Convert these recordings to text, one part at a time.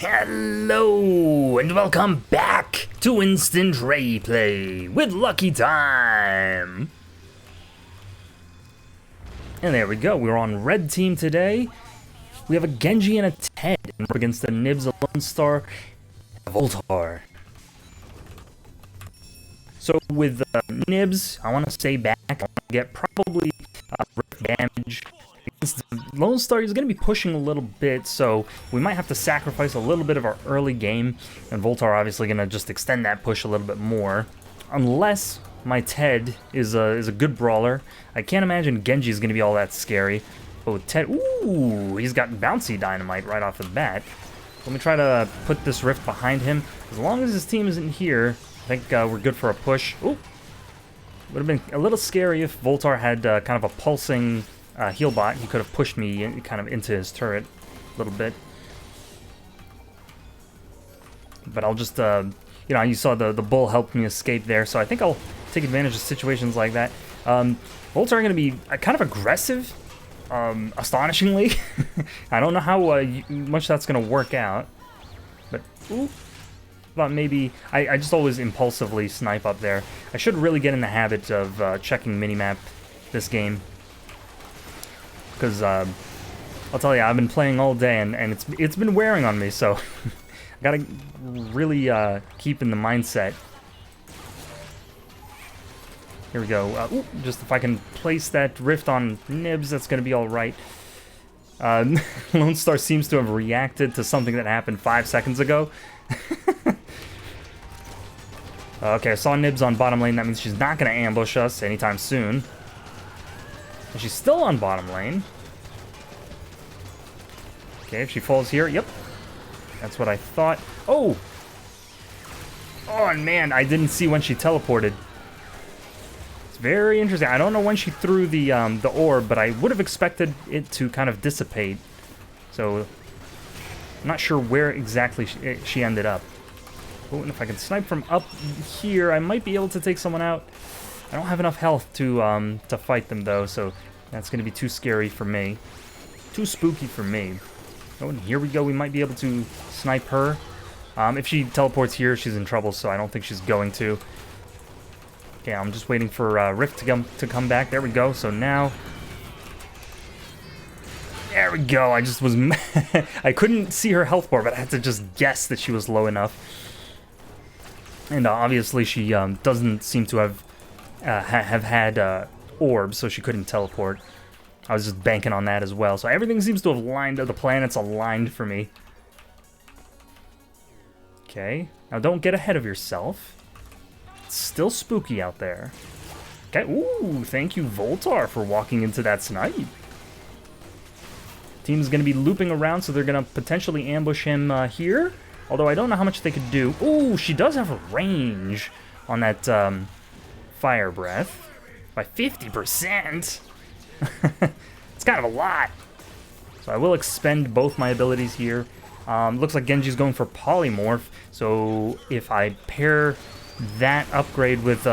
Hello and welcome back to Instant Raeplay with Lucky Time. And there we go, we're on red team today. We have a Genji and a Ted, and we're against the Nibs, a Lone Star, and a Voltar. So with Nibs, I want to stay back. I want to get probably rift damage. Against the Lone Star, he's going to be pushing a little bit, so we might have to sacrifice a little bit of our early game. And Voltar obviously going to just extend that push a little bit more. Unless my Ted is a good brawler. I can't imagine Genji is going to be all that scary. But with Ted, ooh, he's got bouncy dynamite right off the bat. Let me try to put this rift behind him. As long as his team isn't here, I think we're good for a push. Ooh, would have been a little scary if Voltar had kind of a pulsing heal bot. He could have pushed me kind of into his turret a little bit. But I'll just, you know, you saw the bull helped me escape there, so I think I'll take advantage of situations like that. Voltar are going to be kind of aggressive. Astonishingly. I don't know how much that's going to work out. But, ooh. Thought maybe... I just always impulsively snipe up there. I should really get in the habit of checking minimap this game. Because, I'll tell you, I've been playing all day and it's been wearing on me, so... I gotta really keep in the mindset. Here we go. Ooh, just if I can place that rift on Nibs, that's going to be alright. Lone Star seems to have reacted to something that happened 5 seconds ago. Okay, I saw Nibs on bottom lane. That means she's not going to ambush us anytime soon. And she's still on bottom lane. Okay, if she falls here, yep. That's what I thought. Oh! Oh, man, I didn't see when she teleported. It's very interesting. I don't know when she threw the orb, but I would have expected it to kind of dissipate. So, I'm not sure where exactly she ended up. Oh, and if I can snipe from up here, I might be able to take someone out. I don't have enough health to fight them, though, so that's going to be too scary for me. Too spooky for me. Oh, and here we go. We might be able to snipe her. If she teleports here, she's in trouble, so I don't think she's going to. Okay, I'm just waiting for Rift to come back. There we go. So now... There we go. I just was... I couldn't see her health bar, but I had to just guess that she was low enough. And obviously she doesn't seem to have had orbs, so she couldn't teleport. I was just banking on that as well. So everything seems to have lined up. The planets aligned for me. Okay. Now don't get ahead of yourself. It's still spooky out there. Okay. Ooh, thank you, Voltar, for walking into that snipe. Team's going to be looping around, so they're going to potentially ambush him here. Although I don't know how much they could do. Ooh, she does have a range on that fire breath. By 50%. It's kind of a lot. So I will expend both my abilities here. Looks like Genji's going for polymorph. So if I pair that upgrade with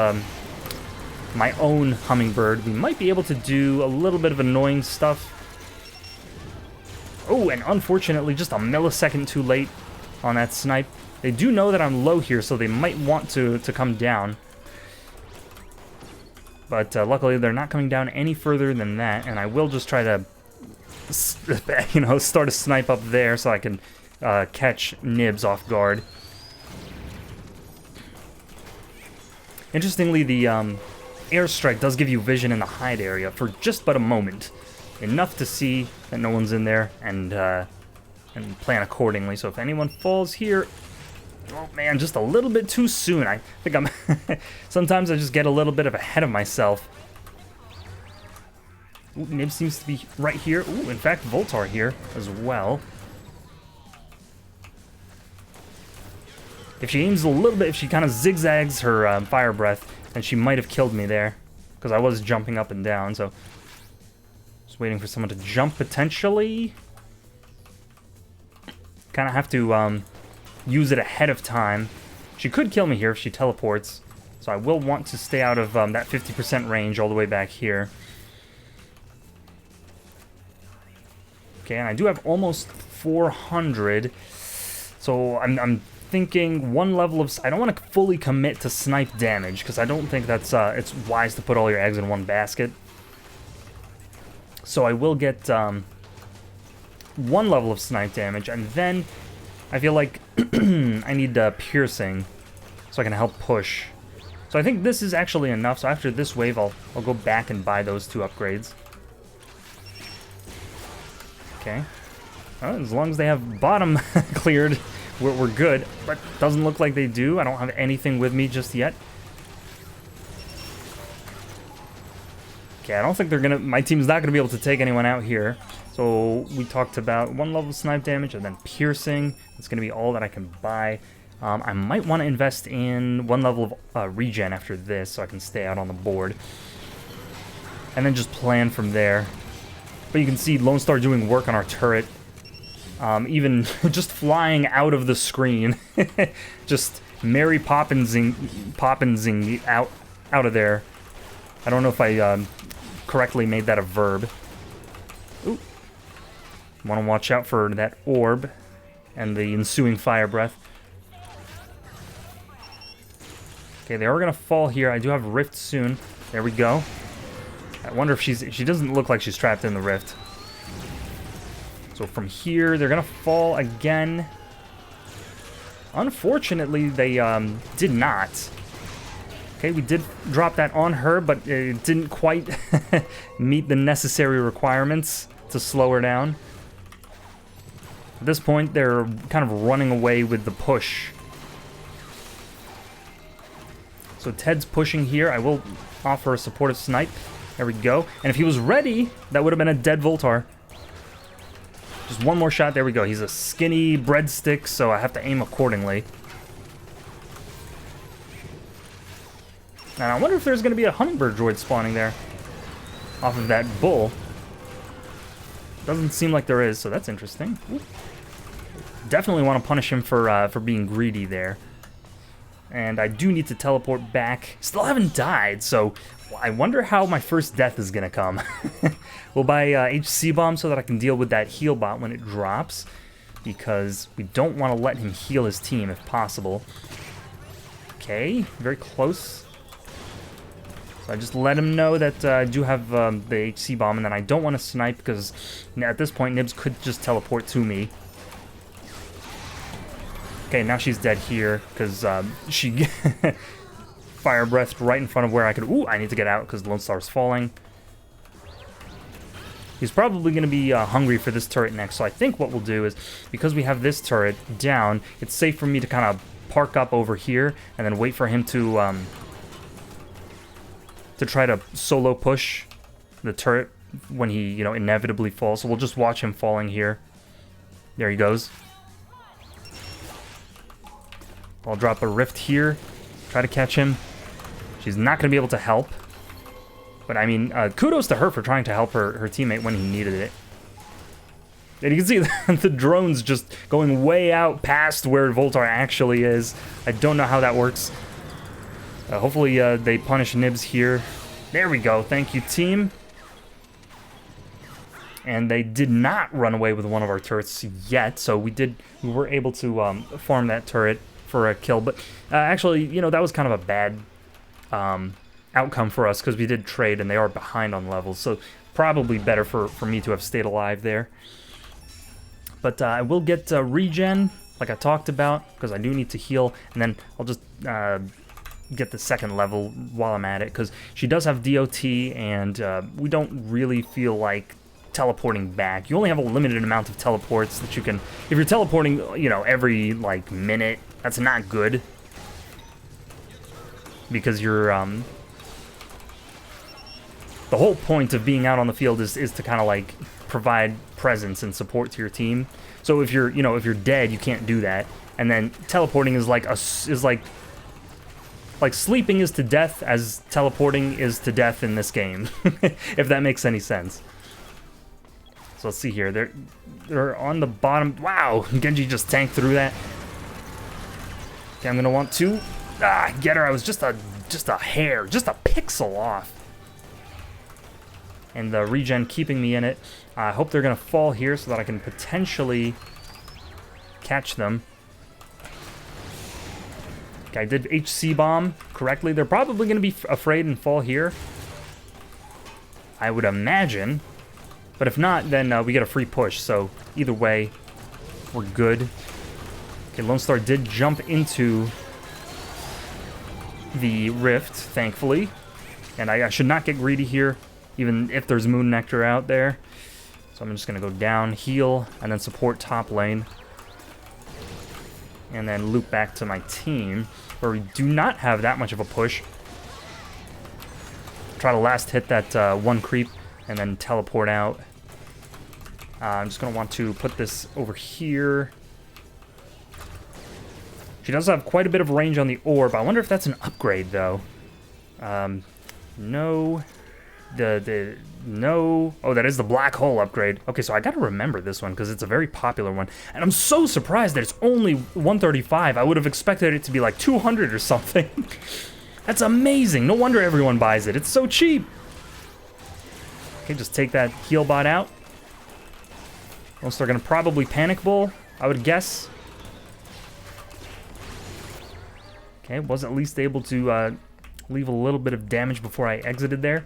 my own hummingbird, we might be able to do a little bit of annoying stuff. Oh, and unfortunately, just a millisecond too late on that snipe. They do know that I'm low here, so they might want to come down. But luckily, they're not coming down any further than that, and I will just try to, you know, start a snipe up there so I can catch Nibs off guard. Interestingly, the airstrike does give you vision in the hide area for just but a moment. Enough to see that no one's in there and plan accordingly. So if anyone falls here... Oh man, just a little bit too soon. I think I'm... Sometimes I just get a little bit ahead of myself. Ooh, Nib seems to be right here. Ooh, in fact, Voltar here as well. If she aims a little bit, if she kind of zigzags her fire breath, then she might have killed me there. Because I was jumping up and down, so... Just waiting for someone to jump, potentially. Kind of have to use it ahead of time. She could kill me here if she teleports. So I will want to stay out of that 50% range all the way back here. Okay, and I do have almost 400. So I'm thinking one level of... I don't want to fully commit to snipe damage, because I don't think that's it's wise to put all your eggs in one basket. So I will get one level of snipe damage, and then I feel like I need piercing so I can help push. So I think this is actually enough. So after this wave, I'll go back and buy those 2 upgrades. Okay. Well, as long as they have bottom cleared, we're good. But doesn't look like they do. I don't have anything with me just yet. Okay, I don't think they're gonna... My team's not gonna be able to take anyone out here. So we talked about 1 level snipe damage and then piercing. That's gonna be all that I can buy. I might want to invest in 1 level of regen after this so I can stay out on the board. And then just plan from there. But you can see Lone Star doing work on our turret. Even just flying out of the screen. Just Mary Poppinsing out of there. I don't know if I correctly made that a verb. Ooh. Want to watch out for that orb and the ensuing fire breath. Okay, they are going to fall here. I do have rift soon. There we go. I wonder if she doesn't look like she's trapped in the rift. So from here, they're going to fall again. Unfortunately, they did not. Okay, we did drop that on her, but it didn't quite meet the necessary requirements to slow her down. At this point, they're kind of running away with the push. So Ted's pushing here. I will offer a supportive snipe. There we go. And if he was ready, that would have been a dead Voltar. Just one more shot. There we go. He's a skinny breadstick, so I have to aim accordingly. And I wonder if there's going to be a hummingbird droid spawning there off of that bull. Doesn't seem like there is, so that's interesting. Ooh. Definitely want to punish him for being greedy there. And I do need to teleport back. Still haven't died, so I wonder how my first death is going to come. We'll buy HC Bomb so that I can deal with that heal bot when it drops, because we don't want to let him heal his team if possible. Okay, very close. So I just let him know that I do have the HC Bomb, and then I don't want to snipe because at this point Nibs could just teleport to me. Okay, now she's dead here because she fire breathed right in front of where I could... Ooh, I need to get out because Lone Star's falling. He's probably going to be hungry for this turret next, so I think what we'll do is, because we have this turret down, it's safe for me to kind of park up over here and then wait for him to try to solo push the turret when he, you know, inevitably falls. So we'll just watch him falling here. There he goes. I'll drop a rift here, try to catch him. She's not going to be able to help. But, I mean, kudos to her for trying to help her teammate when he needed it. And you can see the drone's just going way out past where Voltar actually is. I don't know how that works. Hopefully they punish Nibs here. There we go. Thank you, team. And they did not run away with one of our turrets yet, so we were able to farm that turret for a kill. But actually, you know, that was kind of a bad outcome for us because we did trade and they are behind on levels, so probably better for me to have stayed alive there. But I will get regen, like I talked about, because I do need to heal, and then I'll just get the second level while I'm at it, because she does have DOT, and we don't really feel like teleporting back. You only have a limited amount of teleports that you can... If you're teleporting, you know, every, like, minute, that's not good. Because you're, the whole point of being out on the field is to kind of, like, provide presence and support to your team. So if you're, you know, if you're dead, you can't do that. And then teleporting is like sleeping is to death as teleporting is to death in this game, if that makes any sense. So let's see here. They're on the bottom. Wow, Genji just tanked through that. Okay, I'm gonna want to get her. I was just a hair, just a pixel off. And the regen keeping me in it. I hope they're gonna fall here so that I can potentially catch them. Okay, I did HC bomb correctly. They're probably going to be afraid and fall here, I would imagine. But if not, then we get a free push. So either way, we're good. Okay, Lone Star did jump into the rift, thankfully. And I should not get greedy here, even if there's Moon Nectar out there. So I'm just going to go down, heal, and then support top lane. And then loop back to my team, where we do not have that much of a push. Try to last hit that one creep, and then teleport out. I'm just going to want to put this over here. She does have quite a bit of range on the orb. I wonder if that's an upgrade, though. No. No. Oh, that is the black hole upgrade. Okay, so I gotta remember this one, because it's a very popular one. And I'm so surprised that it's only 135. I would have expected it to be like 200 or something. That's amazing. No wonder everyone buys it. It's so cheap. Okay, just take that heal bot out. Most are gonna probably panic bull, I would guess. Okay, was at least able to leave a little bit of damage before I exited there.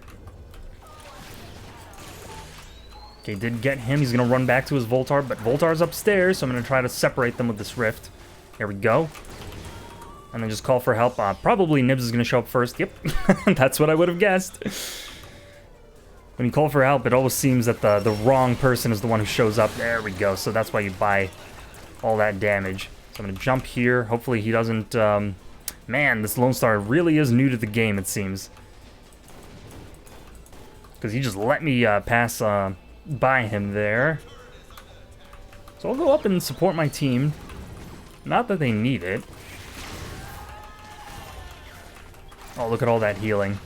Okay, did get him. He's going to run back to his Voltar, but Voltar's upstairs, so I'm going to try to separate them with this rift. There we go. And then just call for help. Probably Nibs is going to show up first. Yep, that's what I would have guessed. When you call for help, it always seems that the wrong person is the one who shows up. There we go. So that's why you buy all that damage. So I'm going to jump here. Hopefully he doesn't... Man, this Lone Star really is new to the game, it seems. Because he just let me pass by him there. So I'll go up and support my team. Not that they need it. Oh, look at all that healing.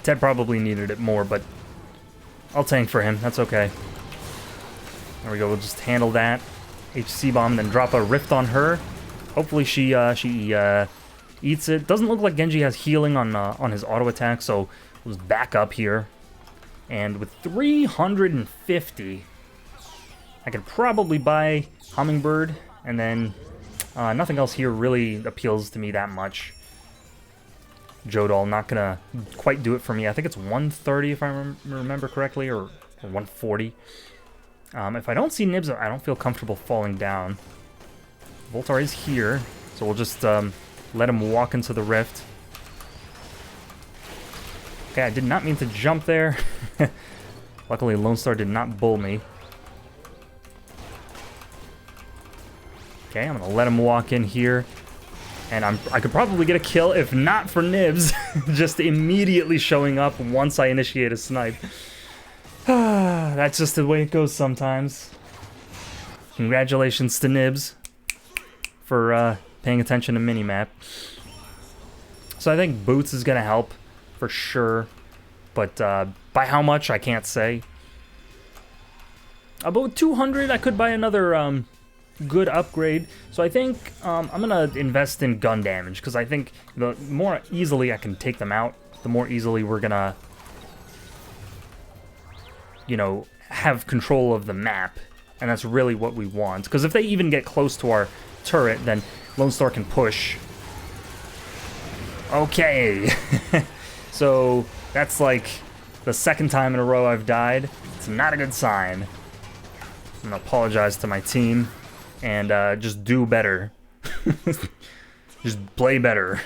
Ted probably needed it more, but I'll tank for him. That's okay. There we go. We'll just handle that. HC bomb, then drop a rift on her. Hopefully she eats it. Doesn't look like Genji has healing on his auto attack, so we'll just back up here. And with 350, I could probably buy Hummingbird, and then nothing else here really appeals to me that much. Jodol not gonna quite do it for me. I think it's 130 if I remember correctly, or 140. If I don't see Nibs, I don't feel comfortable falling down. Voltar is here, so we'll just let him walk into the rift. Okay, I did not mean to jump there. Luckily, Lone Star did not bull me. Okay, I'm gonna let him walk in here. And I could probably get a kill if not for Nibs just immediately showing up once I initiate a snipe. That's just the way it goes sometimes. Congratulations to Nibs for paying attention to minimap. So I think Boots is going to help for sure, but by how much I can't say. About 200 I could buy another good upgrade. So I think I'm gonna invest in gun damage, because I think the more easily I can take them out, the more easily we're gonna, you know, have control of the map, and that's really what we want. Because if they even get close to our turret, then Lone Star can push. Okay, so that's like the second time in a row I've died. It's not a good sign. I'm gonna apologize to my team. And just do better. Just play better.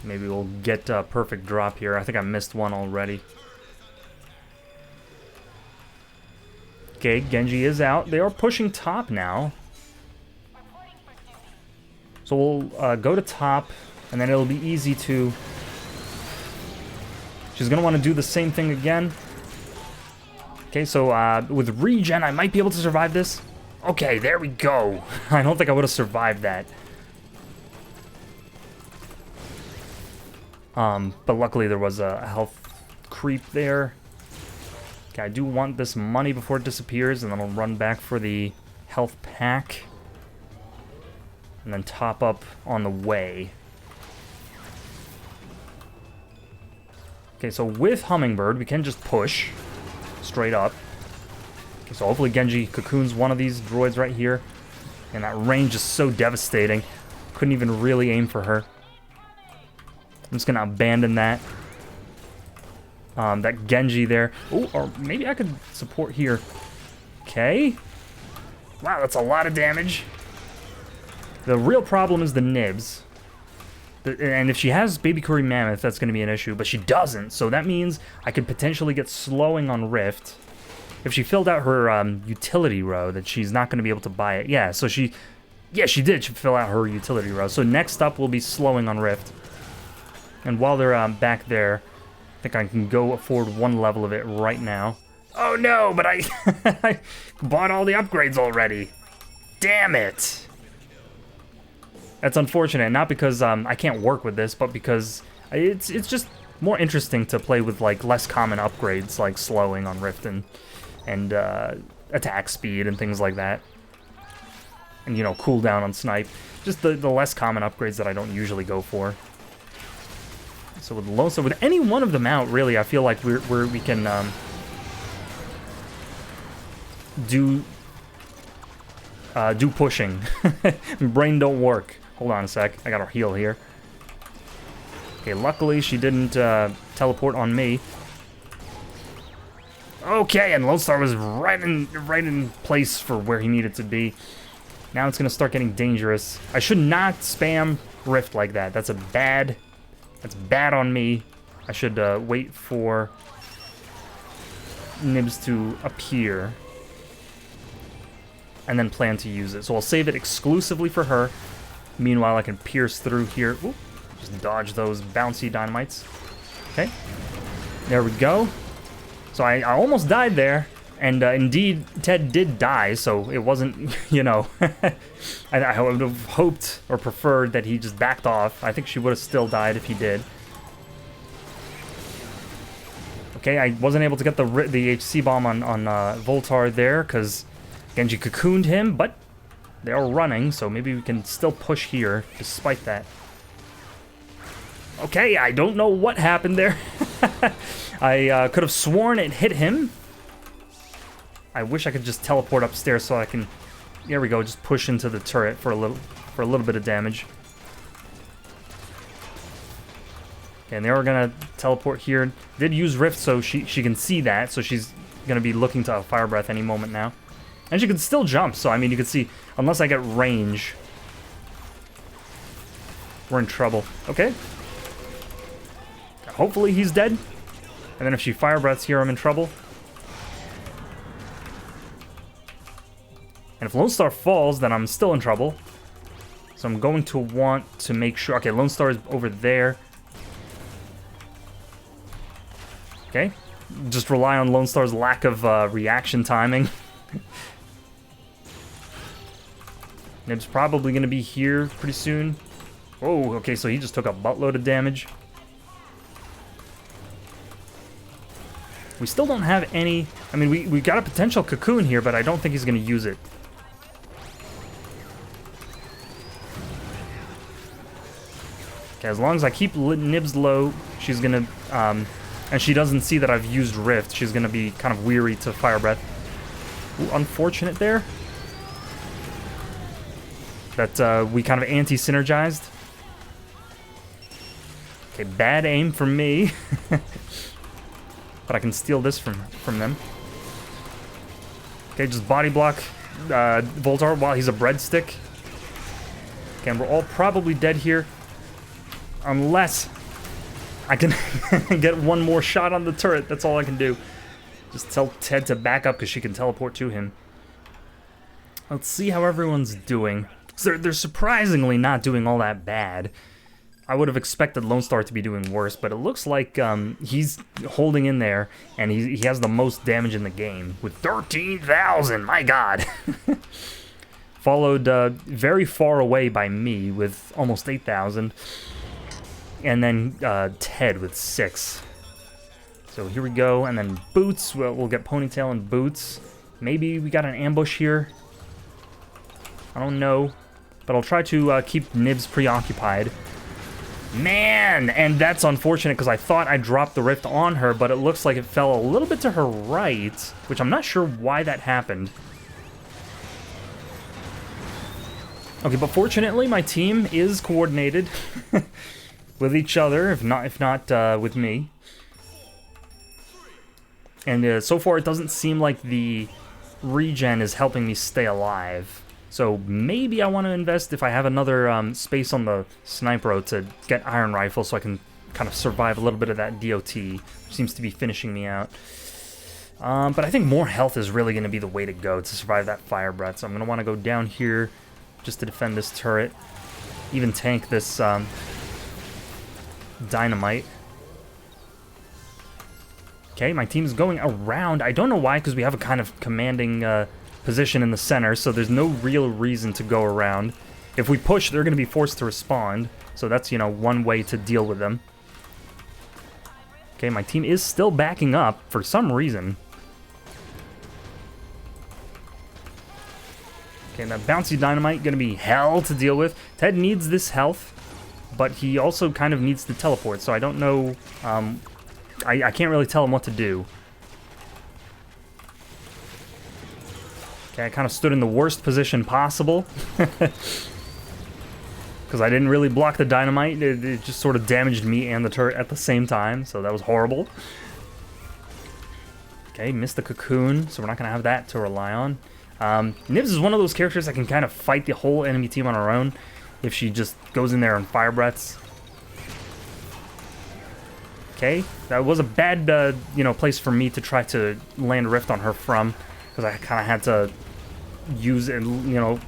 Maybe we'll get a perfect drop here. I think I missed one already. Okay, Genji is out. They are pushing top now. So we'll go to top, and then it'll be easy to... She's going to want to do the same thing again. Okay, so with regen, I might be able to survive this. Okay, there we go. I don't think I would have survived that. But luckily there was a health creep there. Okay, I do want this money before it disappears, and then I'll run back for the health pack. And then top up on the way. Okay, so with Hummingbird, we can just push. Straight up. Okay, so hopefully Genji cocoons one of these droids right here. And that range is so devastating. Couldn't even really aim for her. I'm just gonna abandon that. That Genji there. Oh, or maybe I could support here. Okay. Wow, that's a lot of damage. The real problem is the nibs. And if she has Baby Curry Mammoth, that's going to be an issue. But she doesn't, so that means I could potentially get slowing on Rift. If she filled out her utility row, that she's not going to be able to buy it. Yeah, so she did. She fill out her utility row. So next up will be slowing on Rift. And while they're back there, I think I can go afford one level of it right now. Oh no, but I, I bought all the upgrades already. Damn it. That's unfortunate, not because I can't work with this, but because it's just more interesting to play with like less common upgrades like slowing on Rift and attack speed and things like that. And, you know, cooldown on snipe. Just the less common upgrades that I don't usually go for. So with Lone Star, with any one of them out, really, I feel like we can do pushing. Brain don't work. Hold on a sec. I got her heal here. Okay, luckily she didn't teleport on me. Okay, and Lone Star was right in place for where he needed to be. Now it's gonna start getting dangerous. I should not spam Rift like that. That's bad on me. I should wait for Nibs to appear and then plan to use it. So I'll save it exclusively for her. Meanwhile, I can pierce through here. Ooh, just dodge those bouncy dynamites. Okay, there we go. So I almost died there, and indeed, Ted did die, so it wasn't, you know, I would have hoped or preferred that he just backed off. I think she would have still died if he did. Okay, I wasn't able to get the HC bomb on Voltar there, because Genji cocooned him, but they're running, so maybe we can still push here, despite that. Okay, I don't know what happened there. I could have sworn it hit him. I wish I could just teleport upstairs so I can, there we go, just push into the turret for a little bit of damage. Okay, and they were gonna teleport here. Did use Rift, so she can see that, so she's gonna be looking to Fire Breath any moment now. And she can still jump, so I mean, you can see, unless I get range, we're in trouble. Okay. Hopefully he's dead. And then if she Fire Breaths here, I'm in trouble. And if Lone Star falls, then I'm still in trouble. So I'm going to want to make sure... Okay, Lone Star is over there. Okay. Just rely on Lone Star's lack of reaction timing. Nib's probably going to be here pretty soon. Oh, okay, so he just took a buttload of damage. We still don't have any... I mean, we got a potential cocoon here, but I don't think he's going to use it. Okay, as long as I keep Nibs low, she's going to... and she doesn't see that I've used Rift, she's going to be kind of weary to Fire Breath. Ooh, unfortunate there. That we kind of anti-synergized. Okay, bad aim from me. But I can steal this from them. Okay, just body block Voltar while he's a breadstick. Okay, and we're all probably dead here. Unless I can get one more shot on the turret. That's all I can do. Just tell Ted to back up because she can teleport to him. Let's see how everyone's doing. So they're surprisingly not doing all that bad. I would have expected Lone Star to be doing worse, but it looks like he's holding in there, and he has the most damage in the game with 13,000. My God. Followed very far away by me with almost 8,000, and then Ted with 6. So here we go, and then Boots. We'll get Ponytail and Boots. Maybe we got an ambush here. I don't know, but I'll try to keep Nibs preoccupied. Man, and that's unfortunate because I thought I dropped the Rift on her, but it looks like it fell a little bit to her right, which I'm not sure why that happened. Okay, but fortunately, my team is coordinated with each other, if not with me. And so far, it doesn't seem like the regen is helping me stay alive. So maybe I want to invest if I have another space on the sniper to get iron rifle so I can kind of survive a little bit of that DOT, which seems to be finishing me out. But I think more health is really going to be the way to go to survive that fire breath. So I'm going to want to go down here just to defend this turret, even tank this dynamite. Okay, my team's going around. I don't know why, because we have a kind of commanding position in the center, so there's no real reason to go around. If we push, they're going to be forced to respond, so that's, you know, one way to deal with them. Okay, my team is still backing up for some reason. Okay, that bouncy dynamite going to be hell to deal with. Ted needs this health, but he also kind of needs to teleport, so I don't know... I can't really tell him what to do. Okay, I kind of stood in the worst position possible. Because I didn't really block the dynamite. It just sort of damaged me and the turret at the same time, so that was horrible. Okay, missed the cocoon, so we're not going to have that to rely on. Nibs is one of those characters that can kind of fight the whole enemy team on her own if she just goes in there and fire breaths. Okay, that was a bad, you know, place for me to try to land Rift on her from, because I kind of had to use and, you know,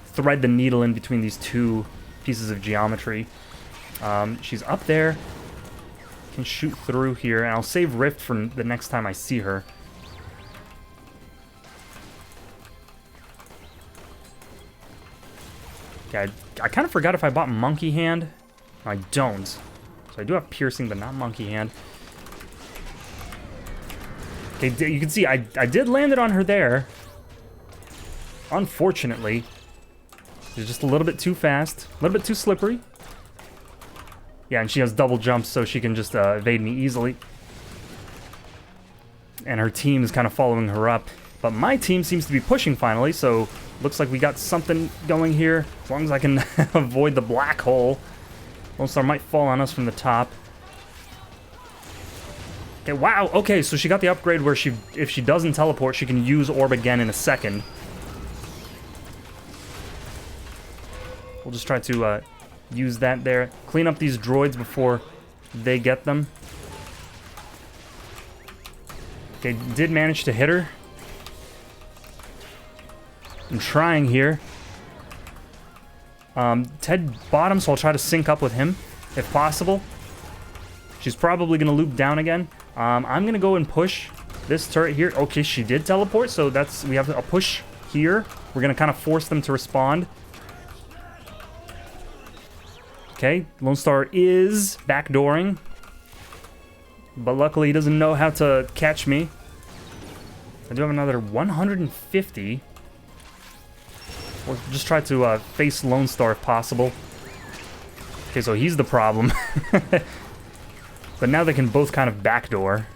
thread the needle in between these two pieces of geometry. She's up there, can shoot through here, and I'll save Rift for the next time I see her. Okay, I kind of forgot if I bought Monkey Hand. I don't. So I do have Piercing, but not Monkey Hand. Okay, you can see I did land it on her there. Unfortunately, she's just a little bit too fast, a little bit too slippery. Yeah, and she has double jumps, so she can just evade me easily. And her team is kind of following her up. But my team seems to be pushing finally, so looks like we got something going here. As long as I can avoid the black hole. Lone Star might fall on us from the top. Okay, wow, okay, so she got the upgrade where if she doesn't teleport, she can use Orb again in a second. We'll just try to use that there. Clean up these droids before they get them. Okay, did manage to hit her. I'm trying here. Ted bottom, so I'll try to sync up with him, if possible. She's probably going to loop down again. I'm going to go and push this turret here. Okay, she did teleport, so we have a push here. We're going to kind of force them to respond. Okay, Lone Star is backdooring. But luckily, he doesn't know how to catch me. I do have another 150. We'll just try to face Lone Star if possible. Okay, so he's the problem. But now they can both kind of backdoor.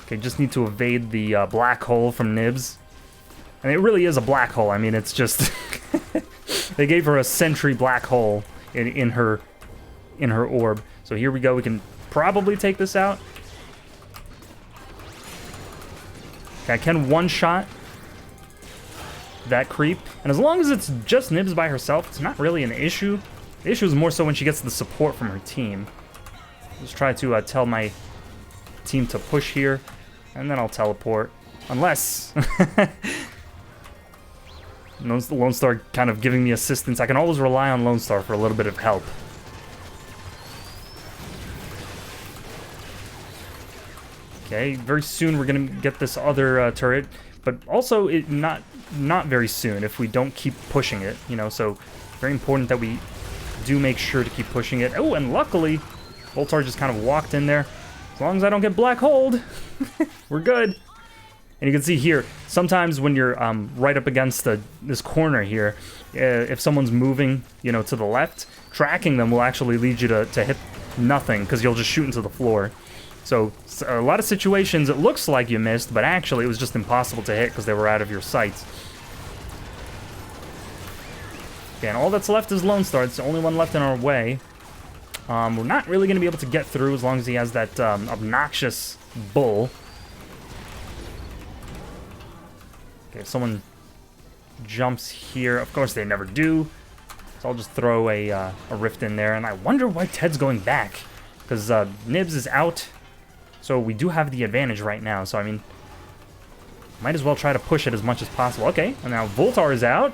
Okay, just need to evade the black hole from Nibs. And it really is a black hole. I mean, it's just... they gave her a sentry black hole in her orb. So here we go. We can probably take this out. Okay, I can one-shot that creep. And as long as it's just Nibs by herself, it's not really an issue. The issue is more so when she gets the support from her team. Just try to tell my team to push here, and then I'll teleport. Unless... Lone Star kind of giving me assistance. I can always rely on Lone Star for a little bit of help. Okay, very soon we're going to get this other turret, but also not very soon if we don't keep pushing it, you know, so very important that we do make sure to keep pushing it. Oh, and luckily, Voltar just kind of walked in there. As long as I don't get black holed, we're good. And you can see here, sometimes when you're right up against this corner here, if someone's moving, you know, to the left, tracking them will actually lead you to hit nothing, because you'll just shoot into the floor. So a lot of situations, it looks like you missed, but actually it was just impossible to hit because they were out of your sights. Okay, and all that's left is Lone Star. It's the only one left in our way. We're not really going to be able to get through as long as he has that obnoxious bull. Okay, if someone jumps here. Of course they never do. So I'll just throw a rift in there. And I wonder why Ted's going back. Because Nibs is out. So we do have the advantage right now. So, I mean, might as well try to push it as much as possible. Okay, and now Voltar is out.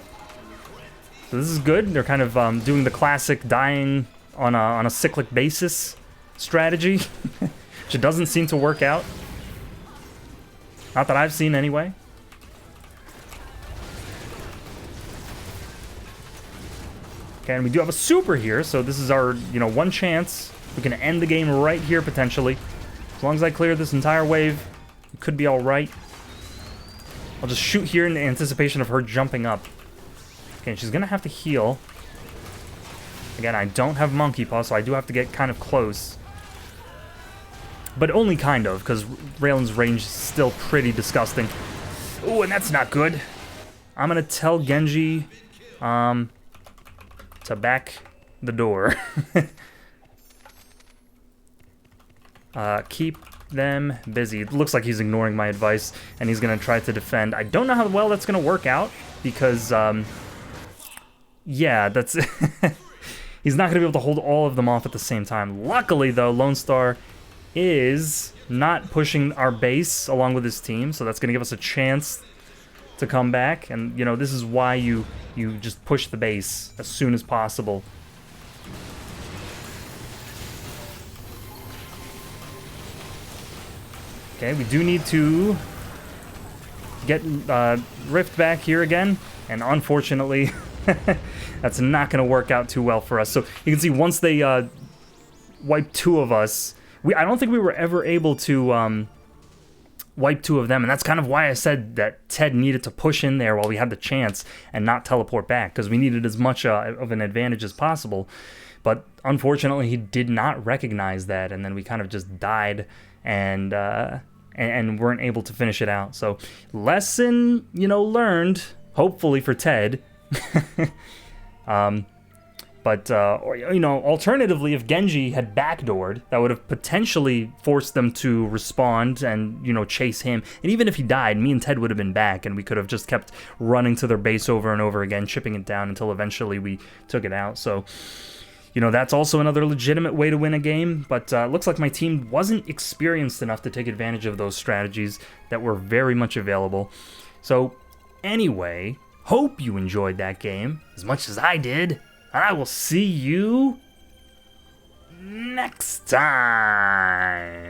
So this is good. They're kind of doing the classic dying on a cyclic basis strategy. Which it doesn't seem to work out. Not that I've seen anyway. Okay, and we do have a super here, so this is our, one chance. We can end the game right here, potentially. As long as I clear this entire wave, it could be alright. I'll just shoot here in the anticipation of her jumping up. Okay, she's gonna have to heal. Again, I don't have Monkey Paw, so I do have to get kind of close. But only kind of, because Raylan's range is still pretty disgusting. Ooh, and that's not good. I'm gonna tell Genji, to back the door. Keep them busy. It looks like he's ignoring my advice, and he's going to try to defend. I don't know how well that's going to work out, because, yeah, that's... he's not going to be able to hold all of them off at the same time. Luckily, though, Lone Star is not pushing our base along with his team, so that's going to give us a chance to come back. And, this is why you just push the base as soon as possible. Okay, we do need to get Rift back here again, and unfortunately, that's not going to work out too well for us. So you can see once they wipe two of us, I don't think we were ever able to wipe two of them, and that's kind of why I said that Ted needed to push in there while we had the chance and not teleport back, because we needed as much of an advantage as possible. But unfortunately, he did not recognize that, and then we kind of just died and weren't able to finish it out. So lesson, learned, hopefully for Ted. But alternatively, if Genji had backdoored, that would have potentially forced them to respond and, chase him. And even if he died, me and Ted would have been back, and we could have just kept running to their base over and over again, chipping it down until eventually we took it out. So, that's also another legitimate way to win a game, but looks like my team wasn't experienced enough to take advantage of those strategies that were very much available. So, anyway, hope you enjoyed that game as much as I did. And I will see you next time.